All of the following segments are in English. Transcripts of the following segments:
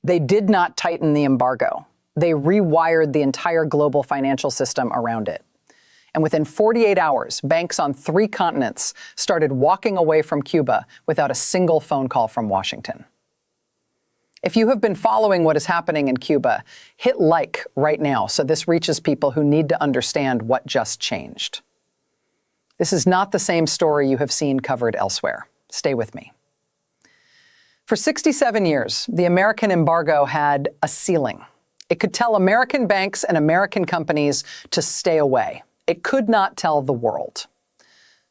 They did not tighten the embargo. They rewired the entire global financial system around it. And within 48 hours, banks on 3 continents started walking away from Cuba without a single phone call from Washington. If you have been following what is happening in Cuba, hit like right now so this reaches people who need to understand what just changed. This is not the same story you have seen covered elsewhere. Stay with me. For 67 years, the American embargo had a ceiling. It could tell American banks and American companies to stay away. It could not tell the world.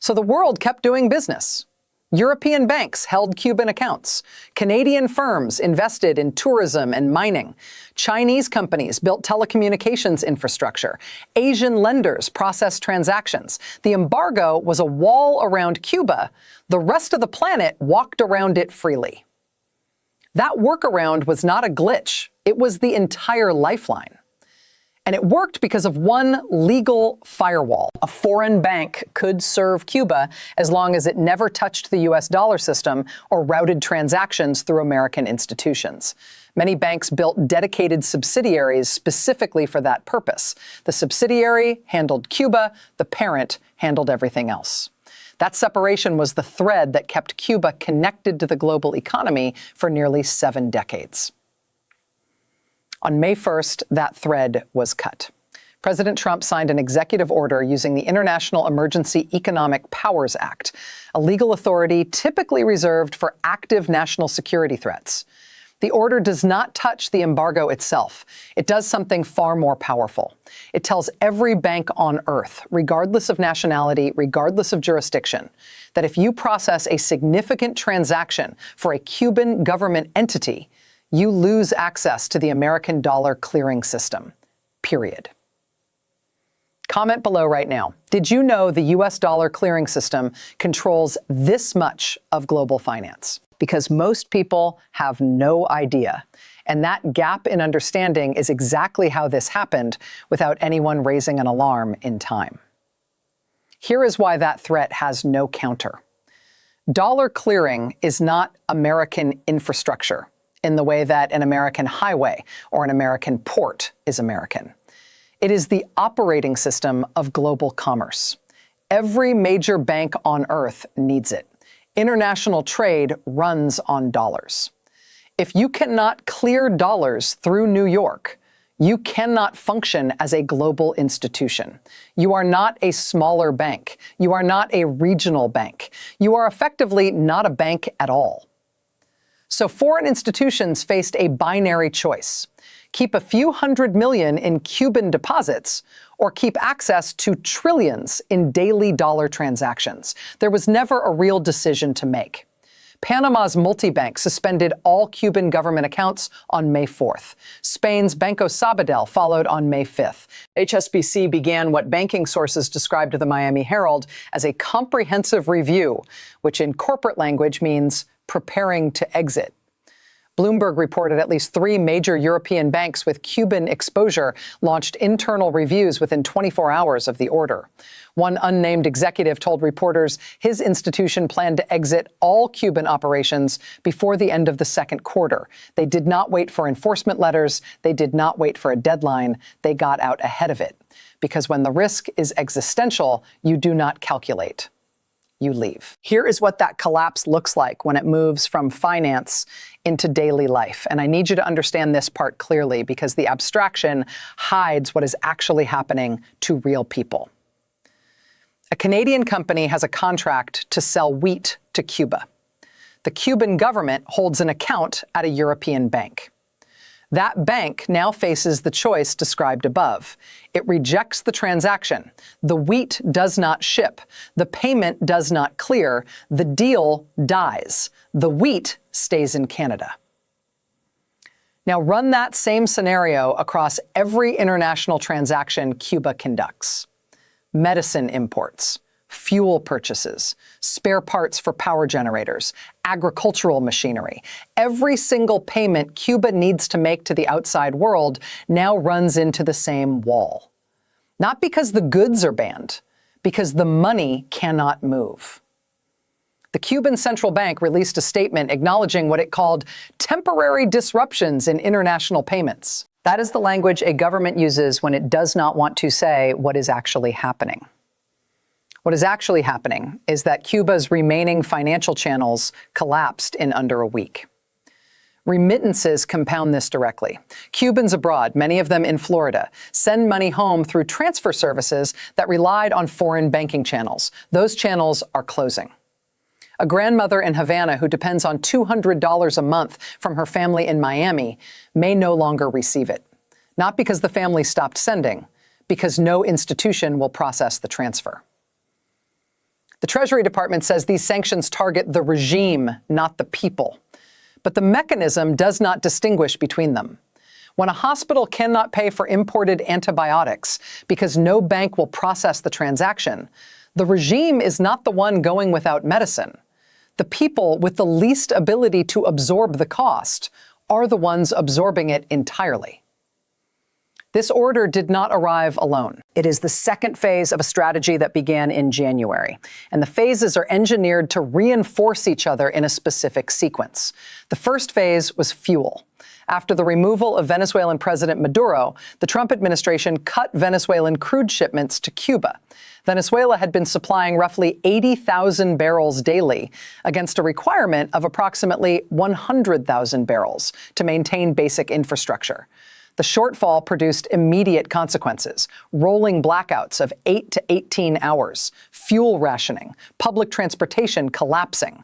So the world kept doing business. European banks held Cuban accounts. Canadian firms invested in tourism and mining. Chinese companies built telecommunications infrastructure. Asian lenders processed transactions. The embargo was a wall around Cuba. The rest of the planet walked around it freely. That workaround was not a glitch. It was the entire lifeline. And it worked because of one legal firewall. A foreign bank could serve Cuba as long as it never touched the US dollar system or routed transactions through American institutions. Many banks built dedicated subsidiaries specifically for that purpose. The subsidiary handled Cuba, the parent handled everything else. That separation was the thread that kept Cuba connected to the global economy for nearly 7 decades. On May 1st, that thread was cut. President Trump signed an executive order using the International Emergency Economic Powers Act, a legal authority typically reserved for active national security threats. The order does not touch the embargo itself. It does something far more powerful. It tells every bank on earth, regardless of nationality, regardless of jurisdiction, that if you process a significant transaction for a Cuban government entity, you lose access to the American dollar clearing system, period. Comment below right now. Did you know the US dollar clearing system controls this much of global finance? Because most people have no idea. And that gap in understanding is exactly how this happened without anyone raising an alarm in time. Here is why that threat has no counter. Dollar clearing is not American infrastructure in the way that an American highway or an American port is American. It is the operating system of global commerce. Every major bank on earth needs it. International trade runs on dollars. If you cannot clear dollars through New York, you cannot function as a global institution. You are not a smaller bank. You are not a regional bank. You are effectively not a bank at all. So foreign institutions faced a binary choice: keep a few $100 million in Cuban deposits or keep access to trillions in daily dollar transactions. There was never a real decision to make. Panama's Multibank suspended all Cuban government accounts on May 4th. Spain's Banco Sabadel followed on May 5th. HSBC began what banking sources described to the Miami Herald as a comprehensive review, which in corporate language means preparing to exit. Bloomberg reported at least 3 major European banks with Cuban exposure launched internal reviews within 24 hours of the order. One unnamed executive told reporters his institution planned to exit all Cuban operations before the end of the second quarter. They did not wait for enforcement letters. They did not wait for a deadline. They got out ahead of it. Because when the risk is existential, you do not calculate. You leave. Here is what that collapse looks like when it moves from finance into daily life. And I need you to understand this part clearly because the abstraction hides what is actually happening to real people. A Canadian company has a contract to sell wheat to Cuba. The Cuban government holds an account at a European bank. That bank now faces the choice described above. It rejects the transaction. The wheat does not ship. The payment does not clear. The deal dies. The wheat stays in Canada. Now run that same scenario across every international transaction Cuba conducts. Medicine imports, fuel purchases, spare parts for power generators, agricultural machinery. Every single payment Cuba needs to make to the outside world now runs into the same wall. Not because the goods are banned, because the money cannot move. The Cuban central bank released a statement acknowledging what it called temporary disruptions in international payments. That is the language a government uses when it does not want to say what is actually happening. What is actually happening is that Cuba's remaining financial channels collapsed in under a week. Remittances compound this directly. Cubans abroad, many of them in Florida, send money home through transfer services that relied on foreign banking channels. Those channels are closing. A grandmother in Havana who depends on $200 a month from her family in Miami may no longer receive it. Not because the family stopped sending, because no institution will process the transfer. The Treasury Department says these sanctions target the regime, not the people. But the mechanism does not distinguish between them. When a hospital cannot pay for imported antibiotics because no bank will process the transaction, the regime is not the one going without medicine. The people with the least ability to absorb the cost are the ones absorbing it entirely. This order did not arrive alone. It is the second phase of a strategy that began in January, and the phases are engineered to reinforce each other in a specific sequence. The first phase was fuel. After the removal of Venezuelan President Maduro, the Trump administration cut Venezuelan crude shipments to Cuba. Venezuela had been supplying roughly 80,000 barrels daily against a requirement of approximately 100,000 barrels to maintain basic infrastructure. The shortfall produced immediate consequences: rolling blackouts of 8 to 18 hours, fuel rationing, public transportation collapsing.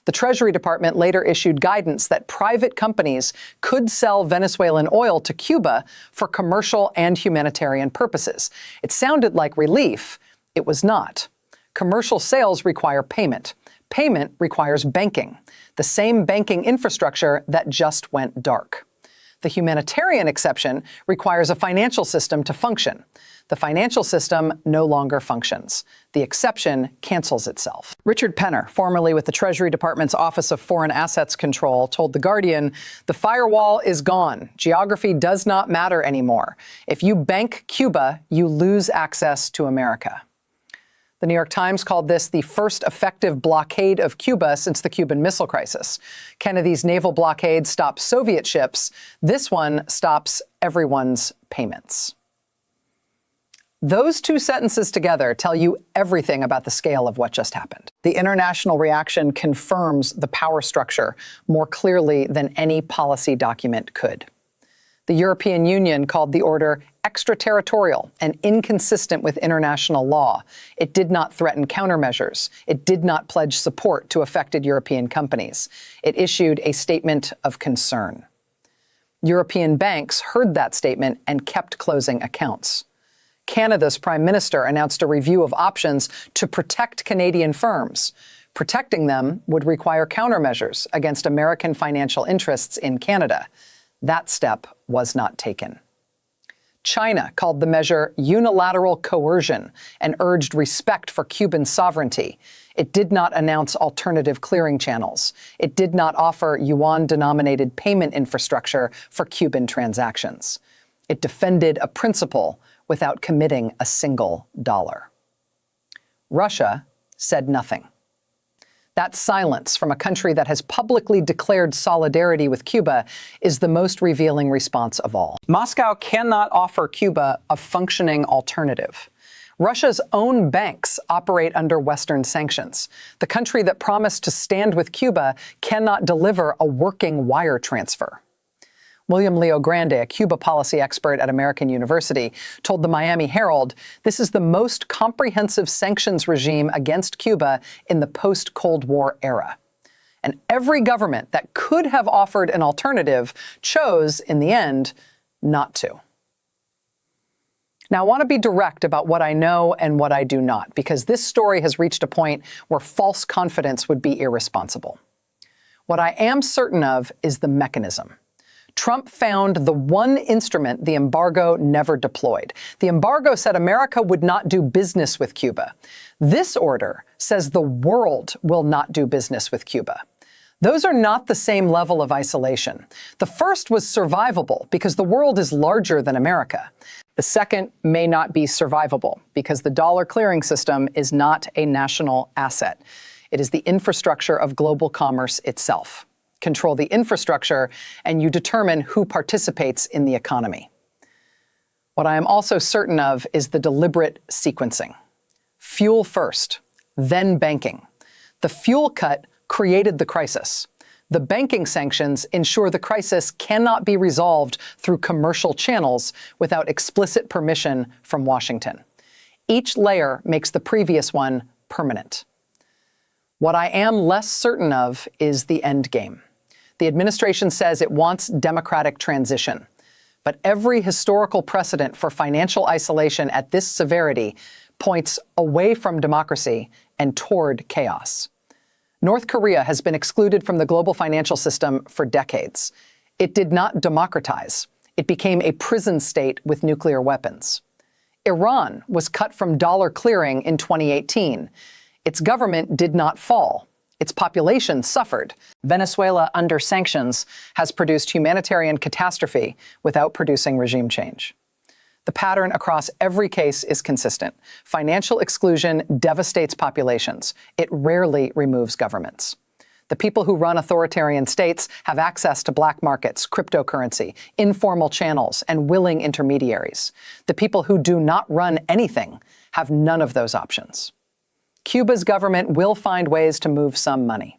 The Treasury Department later issued guidance that private companies could sell Venezuelan oil to Cuba for commercial and humanitarian purposes. It sounded like relief. It was not. Commercial sales require payment. Payment requires banking, the same banking infrastructure that just went dark. The humanitarian exception requires a financial system to function. The financial system no longer functions. The exception cancels itself. Richard Penner, formerly with the Treasury Department's Office of Foreign Assets Control, told The Guardian, "The firewall is gone. Geography does not matter anymore. If you bank Cuba, you lose access to America." The New York Times called this the first effective blockade of Cuba since the Cuban Missile Crisis. Kennedy's naval blockade stopped Soviet ships. This one stops everyone's payments. Those two sentences together tell you everything about the scale of what just happened. The international reaction confirms the power structure more clearly than any policy document could. The European Union called the order extraterritorial and inconsistent with international law. It did not threaten countermeasures. It did not pledge support to affected European companies. It issued a statement of concern. European banks heard that statement and kept closing accounts. Canada's Prime Minister announced a review of options to protect Canadian firms. Protecting them would require countermeasures against American financial interests in Canada. That step was not taken. China called the measure unilateral coercion and urged respect for Cuban sovereignty. It did not announce alternative clearing channels. It did not offer yuan-denominated payment infrastructure for Cuban transactions. It defended a principle without committing a single dollar. Russia said nothing. That silence from a country that has publicly declared solidarity with Cuba is the most revealing response of all. Moscow cannot offer Cuba a functioning alternative. Russia's own banks operate under Western sanctions. The country that promised to stand with Cuba cannot deliver a working wire transfer. William Leo Grande, a Cuba policy expert at American University, told the Miami Herald, "This is the most comprehensive sanctions regime against Cuba in the post-Cold War era." And every government that could have offered an alternative chose, in the end, not to. Now, I want to be direct about what I know and what I do not, because this story has reached a point where false confidence would be irresponsible. What I am certain of is the mechanism. Trump found the one instrument the embargo never deployed. The embargo said America would not do business with Cuba. This order says the world will not do business with Cuba. Those are not the same level of isolation. The first was survivable because the world is larger than America. The second may not be survivable because the dollar clearing system is not a national asset. It is the infrastructure of global commerce itself. Control the infrastructure, and you determine who participates in the economy. What I am also certain of is the deliberate sequencing. Fuel first, then banking. The fuel cut created the crisis. The banking sanctions ensure the crisis cannot be resolved through commercial channels without explicit permission from Washington. Each layer makes the previous one permanent. What I am less certain of is the end game. The administration says it wants democratic transition. But every historical precedent for financial isolation at this severity points away from democracy and toward chaos. North Korea has been excluded from the global financial system for decades. It did not democratize. It became a prison state with nuclear weapons. Iran was cut from dollar clearing in 2018. Its government did not fall. Its population suffered. Venezuela, under sanctions, has produced humanitarian catastrophe without producing regime change. The pattern across every case is consistent. Financial exclusion devastates populations. It rarely removes governments. The people who run authoritarian states have access to black markets, cryptocurrency, informal channels, and willing intermediaries. The people who do not run anything have none of those options. Cuba's government will find ways to move some money.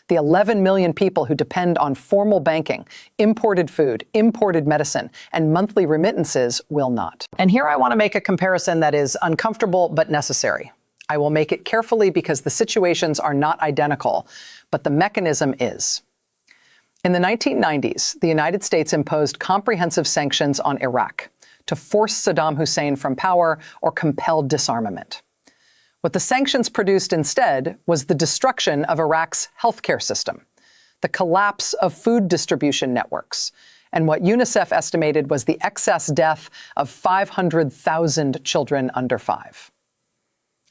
The 11 million people who depend on formal banking, imported food, imported medicine, and monthly remittances will not. And here I want to make a comparison that is uncomfortable but necessary. I will make it carefully because the situations are not identical, but the mechanism is. In the 1990s, the United States imposed comprehensive sanctions on Iraq to force Saddam Hussein from power or compel disarmament. What the sanctions produced instead was the destruction of Iraq's healthcare system, the collapse of food distribution networks, and what UNICEF estimated was the excess death of 500,000 children under 5.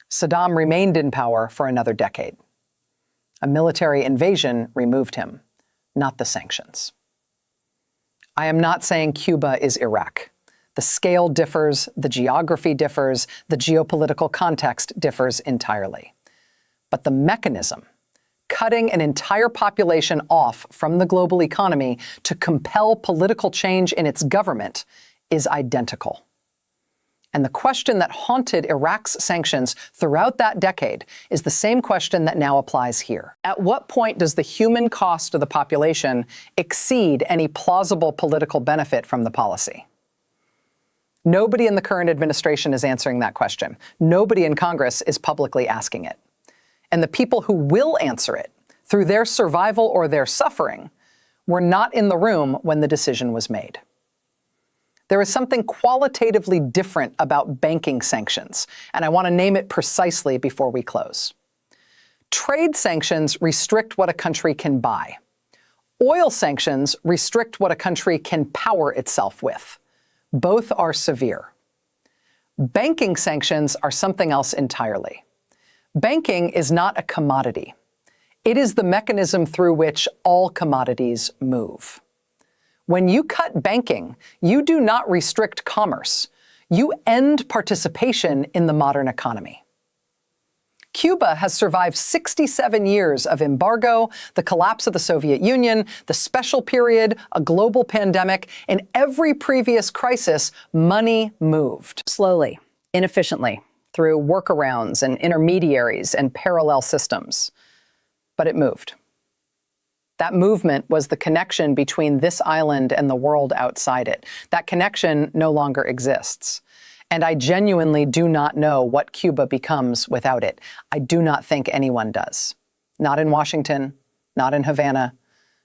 Saddam remained in power for another decade. A military invasion removed him, not the sanctions. I am not saying Cuba is Iraq. The scale differs, the geography differs, the geopolitical context differs entirely. But the mechanism, cutting an entire population off from the global economy to compel political change in its government, is identical. And the question that haunted Iraq's sanctions throughout that decade is the same question that now applies here. At what point does the human cost of the population exceed any plausible political benefit from the policy? Nobody in the current administration is answering that question. Nobody in Congress is publicly asking it. And the people who will answer it, through their survival or their suffering, were not in the room when the decision was made. There is something qualitatively different about banking sanctions, and I want to name it precisely before we close. Trade sanctions restrict what a country can buy. Oil sanctions restrict what a country can power itself with. Both are severe. Banking sanctions are something else entirely. Banking is not a commodity. It is the mechanism through which all commodities move. When you cut banking, you do not restrict commerce. You end participation in the modern economy. Cuba has survived 67 years of embargo, the collapse of the Soviet Union, the special period, a global pandemic. In every previous crisis, money moved. Slowly, inefficiently, through workarounds and intermediaries and parallel systems. But it moved. That movement was the connection between this island and the world outside it. That connection no longer exists. And I genuinely do not know what Cuba becomes without it. I do not think anyone does. Not in Washington, not in Havana,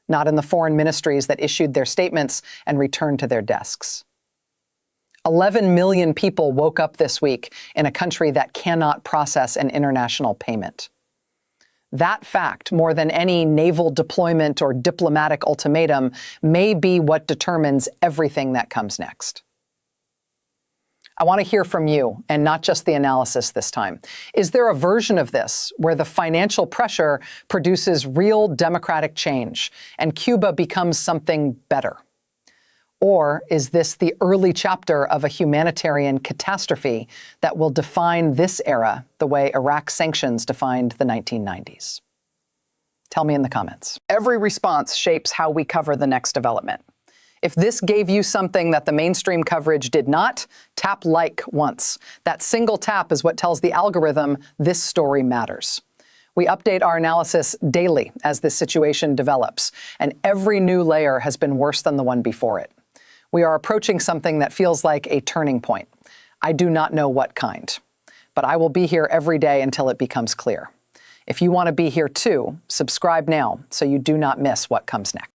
not in the foreign ministries that issued their statements and returned to their desks. 11 million people woke up this week in a country that cannot process an international payment. That fact, more than any naval deployment or diplomatic ultimatum, may be what determines everything that comes next. I want to hear from you, and not just the analysis this time. Is there a version of this where the financial pressure produces real democratic change and Cuba becomes something better? Or is this the early chapter of a humanitarian catastrophe that will define this era the way Iraq sanctions defined the 1990s? Tell me in the comments. Every response shapes how we cover the next development. If this gave you something that the mainstream coverage did not, tap like once. That single tap is what tells the algorithm this story matters. We update our analysis daily as this situation develops, and every new layer has been worse than the one before it. We are approaching something that feels like a turning point. I do not know what kind, but I will be here every day until it becomes clear. If you want to be here too, subscribe now so you do not miss what comes next.